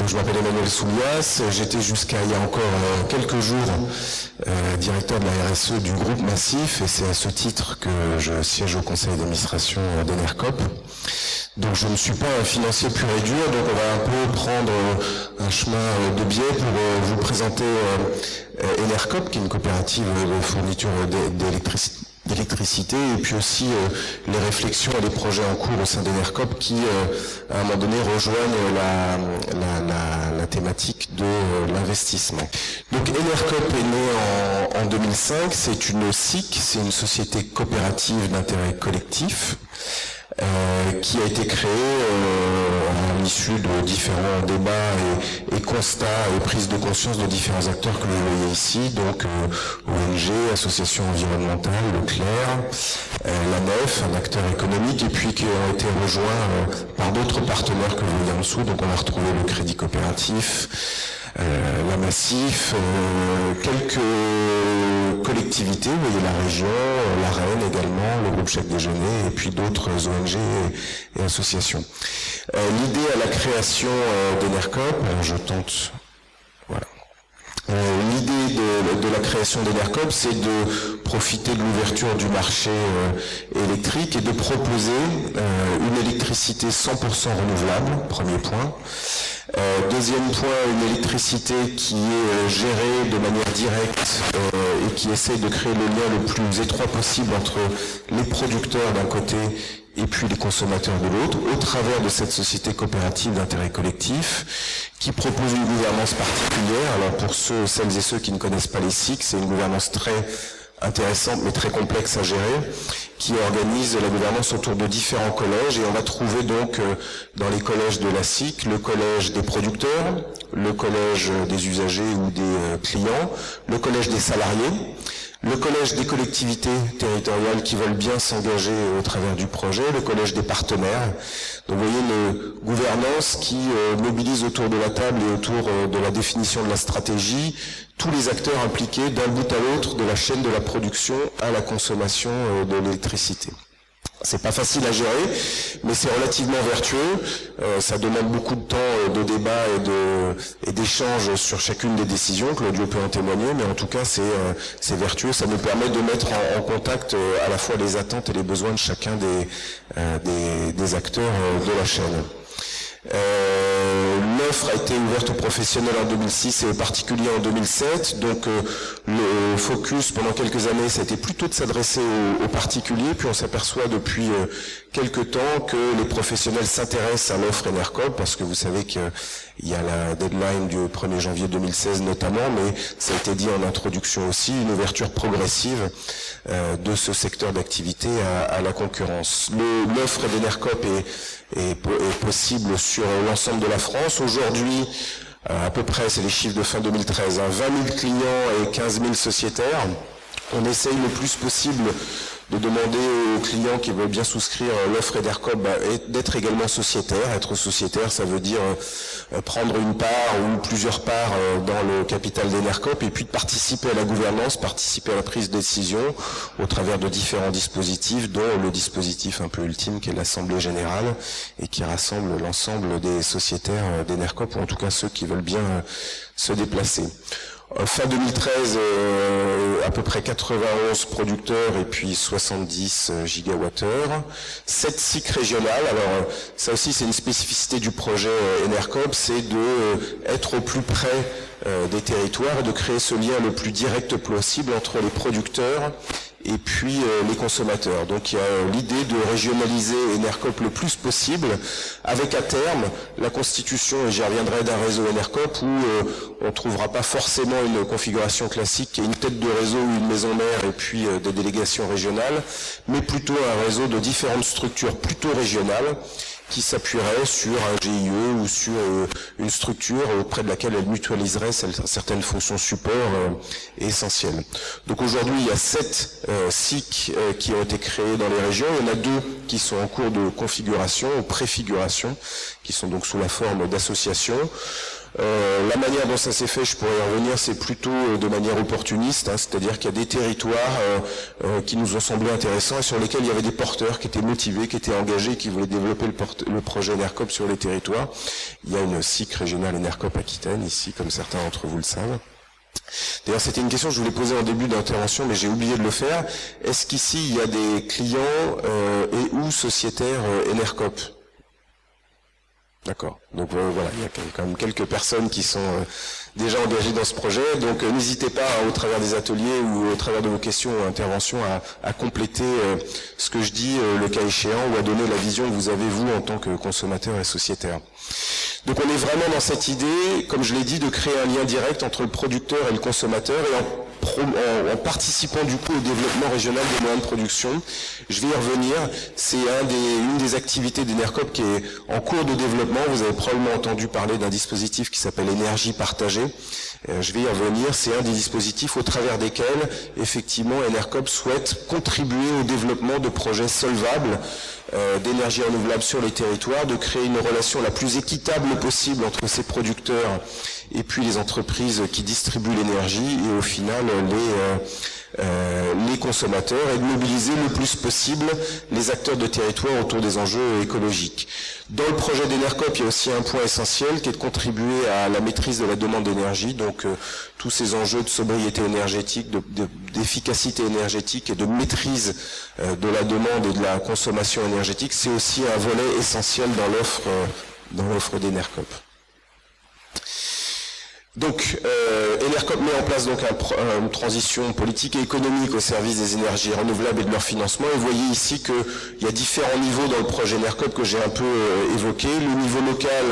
je m'appelle Emmanuel Soulias, j'étais jusqu'à il y a encore quelques jours directeur de la RSE du groupe Massif, et c'est à ce titre que je siège au conseil d'administration d'Enercop. Donc je ne suis pas un financier pur et dur, donc on va un peu prendre un chemin de biais pour vous présenter Enercop, qui est une coopérative de fourniture d'électricité, et puis aussi les réflexions et les projets en cours au sein d'Enercop qui, à un moment donné, rejoignent la thématique de l'investissement. Donc Enercop est né en 2005, c'est une SIC, c'est une société coopérative d'intérêt collectif, qui a été créée à l'issue de différents débats et constats et prises de conscience de différents acteurs que vous voyez ici, donc ONG, associations environnementales, Leclerc, la NEF, un acteur économique, et puis qui ont été rejoints par d'autres partenaires que vous voyez en dessous. Donc on a retrouvé le Crédit Coopératif, la Massif, quelques collectivités, vous voyez la région, la Reine également, le groupe Chèque Déjeuner, et puis d'autres ONG et associations. L'idée à la création d'Enercop, alors je tente, voilà. L'idée de la création d'Enercop, c'est de profiter de l'ouverture du marché électrique et de proposer une électricité 100% renouvelable, premier point. Deuxième point, une électricité qui est gérée de manière directe et qui essaie de créer le lien le plus étroit possible entre les producteurs d'un côté et puis les consommateurs de l'autre, au travers de cette société coopérative d'intérêt collectif, qui propose une gouvernance particulière. Alors pour celles et ceux qui ne connaissent pas les SIC, c'est une gouvernance très intéressante mais très complexe à gérer, qui organise la gouvernance autour de différents collèges, et on va trouver donc dans les collèges de la SIC, le collège des producteurs, le collège des usagers ou des clients, le collège des salariés, le collège des collectivités territoriales qui veulent bien s'engager au travers du projet, le collège des partenaires. Donc vous voyez une gouvernance qui mobilise autour de la table et autour de la définition de la stratégie tous les acteurs impliqués d'un bout à l'autre de la chaîne de la production à la consommation de l'électricité. C'est pas facile à gérer, mais c'est relativement vertueux. Ça demande beaucoup de temps de débat et d'échanges sur chacune des décisions. Claudio peut en témoigner, mais en tout cas c'est vertueux. Ça nous permet de mettre en contact à la fois les attentes et les besoins de chacun des acteurs de la chaîne. L'offre a été ouverte aux professionnels en 2006 et aux particuliers en 2007, donc le focus pendant quelques années ça a été plutôt de s'adresser aux particuliers, puis on s'aperçoit depuis quelques temps que les professionnels s'intéressent à l'offre Enercop, parce que vous savez qu'il y a la deadline du 1er janvier 2016 notamment, mais ça a été dit en introduction aussi, une ouverture progressive de ce secteur d'activité à la concurrence. L'offre d'Enercop est possible sur l'ensemble de la France. Aujourd'hui, à peu près, c'est les chiffres de fin 2013, 20 000 clients et 15 000 sociétaires. On essaye le plus possible de demander aux clients qui veulent bien souscrire l'offre Enercop d'être également sociétaire. Être sociétaire, ça veut dire prendre une part ou plusieurs parts dans le capital d'Enercop, et puis de participer à la gouvernance, participer à la prise de décision au travers de différents dispositifs, dont le dispositif un peu ultime qui est l'Assemblée Générale, et qui rassemble l'ensemble des sociétaires d'Enercop, ou en tout cas ceux qui veulent bien se déplacer. Fin 2013, à peu près 91 producteurs et puis 70 gigawattheures. 7 SIC régionales. Alors ça aussi c'est une spécificité du projet Enercop, c'est d'être au plus près des territoires et de créer ce lien le plus direct possible entre les producteurs et puis les consommateurs. Donc il y a l'idée de régionaliser Enercop le plus possible, avec à terme la constitution, et j'y reviendrai, d'un réseau Enercop où on ne trouvera pas forcément une configuration classique et une tête de réseau ou une maison mère et puis des délégations régionales, mais plutôt un réseau de différentes structures plutôt régionales qui s'appuierait sur un GIE ou sur une structure auprès de laquelle elle mutualiserait certaines fonctions support essentielles. Donc aujourd'hui, il y a 7 SIC qui ont été créés dans les régions. Il y en a 2 qui sont en cours de configuration ou préfiguration, qui sont donc sous la forme d'associations. La manière dont ça s'est fait, je pourrais y revenir, c'est plutôt de manière opportuniste, hein, c'est-à-dire qu'il y a des territoires qui nous ont semblé intéressants et sur lesquels il y avait des porteurs qui étaient motivés, qui étaient engagés, qui voulaient développer le projet ENERCOP sur les territoires. Il y a une SIC régionale ENERCOP Aquitaine ici, comme certains d'entre vous le savent. D'ailleurs, c'était une question que je voulais poser en début d'intervention, mais j'ai oublié de le faire. Est-ce qu'ici, il y a des clients et ou sociétaires ENERCOP? D'accord. Donc voilà, il y a quand même quelques personnes qui sont déjà engagées dans ce projet. Donc n'hésitez pas, au travers des ateliers ou au travers de vos questions ou interventions, à compléter ce que je dis, le cas échéant, ou à donner la vision que vous avez, vous, en tant que consommateur et sociétaire. Donc on est vraiment dans cette idée, comme je l'ai dit, de créer un lien direct entre le producteur et le consommateur, et en participant du coup au développement régional des moyens de production. Je vais y revenir, c'est une des activités d'ENERCOP qui est en cours de développement. Vous avez probablement entendu parler d'un dispositif qui s'appelle énergie partagée. Je vais y revenir, c'est un des dispositifs au travers desquels, effectivement, ENERCOP souhaite contribuer au développement de projets solvables d'énergie renouvelable sur les territoires, de créer une relation la plus équitable possible entre ces producteurs et puis les entreprises qui distribuent l'énergie et au final les consommateurs, et de mobiliser le plus possible les acteurs de territoire autour des enjeux écologiques. Dans le projet d'ENERCOP, il y a aussi un point essentiel qui est de contribuer à la maîtrise de la demande d'énergie, donc tous ces enjeux de sobriété énergétique, d'efficacité énergétique et de maîtrise de la demande et de la consommation énergétique, c'est aussi un volet essentiel dans l'offre d'ENERCOP. Donc, ENERCOP met en place donc une transition politique et économique au service des énergies renouvelables et de leur financement. Et vous voyez ici qu'il y a différents niveaux dans le projet ENERCOP que j'ai un peu évoqué. Le niveau local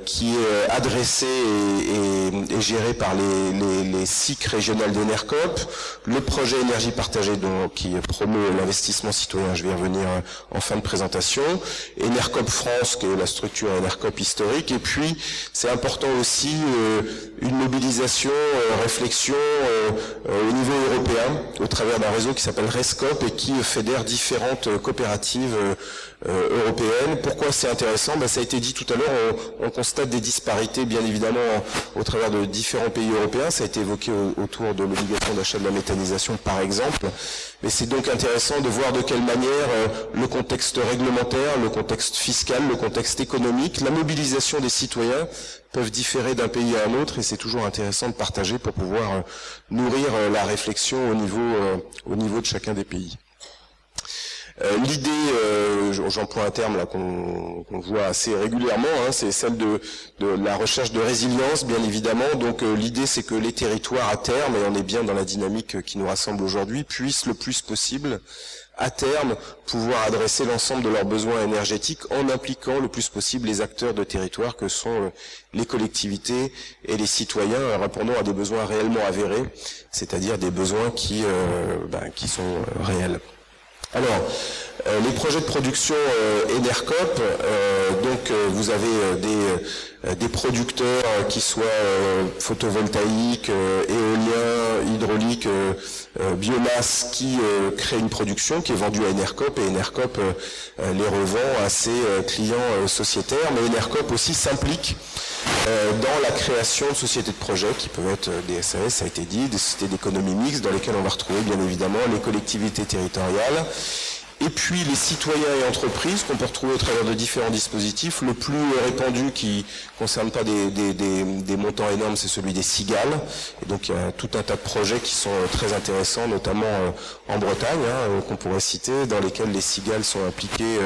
qui est adressé et géré par les SIC régionales d'ENERCOP. Le projet énergie partagée qui promeut l'investissement citoyen, je vais y revenir en fin de présentation. ENERCOP France, qui est la structure ENERCOP historique. Et puis, c'est important aussi une mobilisation, réflexion au niveau européen, au travers d'un réseau qui s'appelle RESCOP et qui fédère différentes coopératives européennes. Pourquoi c'est intéressant? Ça a été dit tout à l'heure, on constate des disparités bien évidemment au travers de différents pays européens. Ça a été évoqué autour de l'obligation d'achat de la méthanisation par exemple. Mais c'est donc intéressant de voir de quelle manière le contexte réglementaire, le contexte fiscal, le contexte économique, la mobilisation des citoyens peuvent différer d'un pays à un autre, et c'est toujours intéressant de partager pour pouvoir nourrir la réflexion au niveau de chacun des pays. L'idée, j'emploie un terme là qu'on voit assez régulièrement, hein, c'est celle de la recherche de résilience, bien évidemment. Donc l'idée, c'est que les territoires à terme, et on est bien dans la dynamique qui nous rassemble aujourd'hui, puissent le plus possible à terme pouvoir adresser l'ensemble de leurs besoins énergétiques en impliquant le plus possible les acteurs de territoire que sont les collectivités et les citoyens, répondant à des besoins réellement avérés, c'est-à-dire des besoins qui sont réels. Alors, les projets de production ENERCOP, vous avez des producteurs qui soient photovoltaïques, éoliens, hydrauliques, biomasse, qui créent une production qui est vendue à ENERCOP, et ENERCOP les revend à ses clients sociétaires, mais ENERCOP aussi s'implique dans la création de sociétés de projets qui peuvent être des SAS, ça a été dit, des sociétés d'économie mixte dans lesquelles on va retrouver bien évidemment les collectivités territoriales et puis les citoyens et entreprises qu'on peut retrouver au travers de différents dispositifs. Le plus répandu, qui ne concerne pas des montants énormes, c'est celui des cigales. Et donc il y a tout un tas de projets qui sont très intéressants, notamment en Bretagne, qu'on pourrait citer, dans lesquels les cigales sont impliquées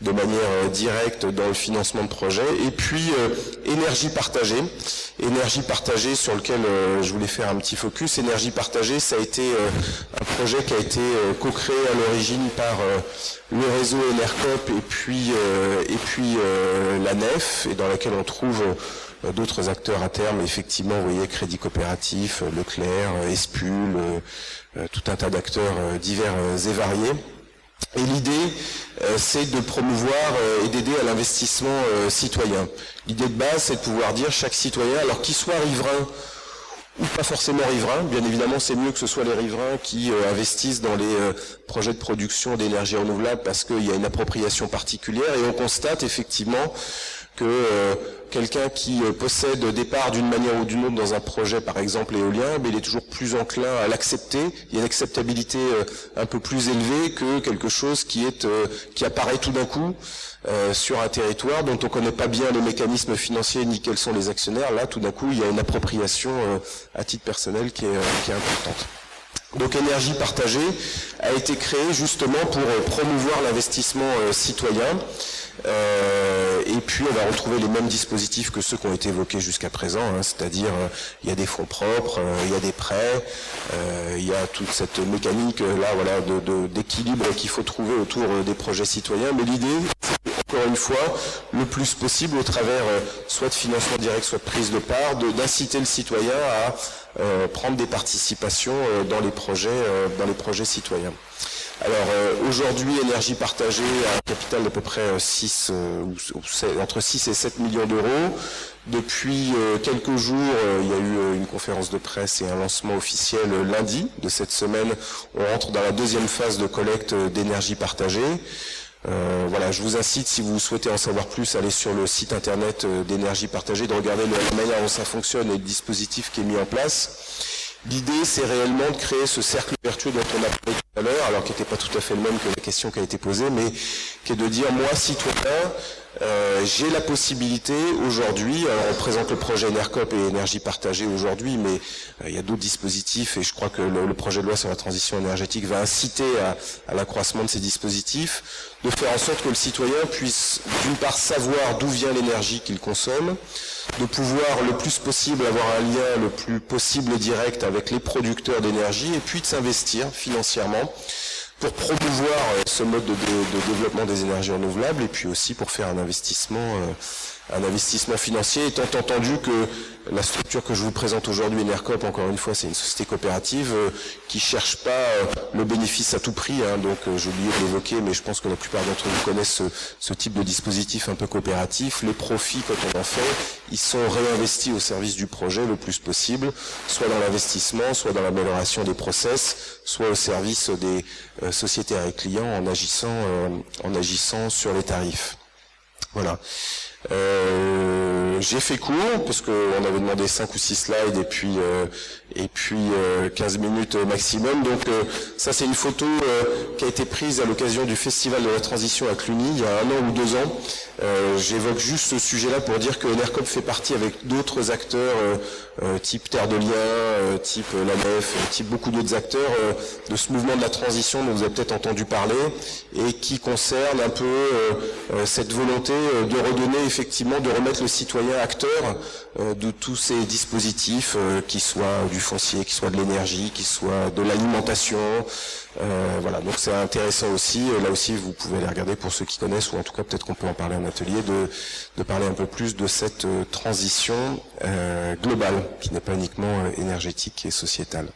de manière directe dans le financement de projets. Et puis énergie partagée. Énergie partagée sur lequel je voulais faire un petit focus. Énergie partagée, ça a été un projet qui a été co-créé à l'origine par le réseau ENERCOP et puis la NEF, et dans laquelle on trouve d'autres acteurs à terme, effectivement, vous voyez, Crédit Coopératif, Leclerc, Espul, tout un tas d'acteurs divers et variés. Et l'idée, c'est de promouvoir et d'aider à l'investissement citoyen. L'idée de base, c'est de pouvoir dire chaque citoyen, alors qu'il soit riverain ou pas forcément riverains, bien évidemment c'est mieux que ce soit les riverains qui investissent dans les projets de production d'énergie renouvelable parce qu'il y a une appropriation particulière, et on constate effectivement que quelqu'un qui possède des parts d'une manière ou d'une autre dans un projet, par exemple éolien, mais il est toujours plus enclin à l'accepter. Il y a une acceptabilité un peu plus élevée que quelque chose qui apparaît tout d'un coup sur un territoire dont on ne connaît pas bien les mécanismes financiers ni quels sont les actionnaires. Là, tout d'un coup, il y a une appropriation à titre personnel qui est importante. Donc énergie partagée a été créée justement pour promouvoir l'investissement citoyen. Et puis on va retrouver les mêmes dispositifs que ceux qui ont été évoqués jusqu'à présent, c'est-à-dire il y a des fonds propres, il y a des prêts, il y a toute cette mécanique là, voilà, d'équilibre qu'il faut trouver autour des projets citoyens. Mais l'idée, c'est encore une fois, le plus possible au travers soit de financement direct, soit de prise de part, d'inciter le citoyen à prendre des participations dans les projets citoyens. Alors aujourd'hui, énergie partagée a un capital d'à peu près entre 6 et 7 millions d'euros. Depuis quelques jours, il y a eu une conférence de presse et un lancement officiel lundi de cette semaine. On rentre dans la deuxième phase de collecte d'énergie partagée. Voilà, je vous incite, si vous souhaitez en savoir plus, à aller sur le site internet d'énergie partagée, de regarder la manière dont ça fonctionne et le dispositif qui est mis en place. L'idée, c'est réellement de créer ce cercle vertueux dont on a parlé tout à l'heure, alors qui n'était pas tout à fait le même que la question qui a été posée, mais qui est de dire, moi, citoyen, j'ai la possibilité aujourd'hui, alors on présente le projet ENERCOP et énergie partagée aujourd'hui, mais il y a d'autres dispositifs et je crois que le projet de loi sur la transition énergétique va inciter à l'accroissement de ces dispositifs, de faire en sorte que le citoyen puisse d'une part savoir d'où vient l'énergie qu'il consomme, de pouvoir le plus possible avoir un lien le plus possible direct avec les producteurs d'énergie et puis de s'investir financièrement pour promouvoir ce mode de développement des énergies renouvelables et puis aussi pour faire un investissement financier, étant entendu que la structure que je vous présente aujourd'hui, ENERCOP, encore une fois, c'est une société coopérative qui cherche pas le bénéfice à tout prix, donc j'ai oublié de l'évoquer, mais je pense que la plupart d'entre vous connaissent ce type de dispositif un peu coopératif. Les profits, quand on en fait, ils sont réinvestis au service du projet le plus possible, soit dans l'investissement, soit dans l'amélioration des process, soit au service des sociétés avec clients en agissant sur les tarifs. Voilà. J'ai fait court parce qu'on avait demandé 5 ou 6 slides et puis 15 minutes maximum. Donc ça c'est une photo qui a été prise à l'occasion du Festival de la Transition à Cluny il y a 1 an ou 2 ans. J'évoque juste ce sujet-là pour dire que ENERCOP fait partie avec d'autres acteurs type Terre de Liens, type l'ANEF, type beaucoup d'autres acteurs de ce mouvement de la transition dont vous avez peut-être entendu parler et qui concerne un peu cette volonté de redonner effectivement, de remettre le citoyen acteur de tous ces dispositifs, qui soient du foncier, qui soient de l'énergie, qui soient de l'alimentation. Voilà, donc c'est intéressant aussi. Là aussi, vous pouvez aller regarder pour ceux qui connaissent, ou en tout cas peut-être qu'on peut en parler en atelier, de parler un peu plus de cette transition globale, qui n'est pas uniquement énergétique et sociétale.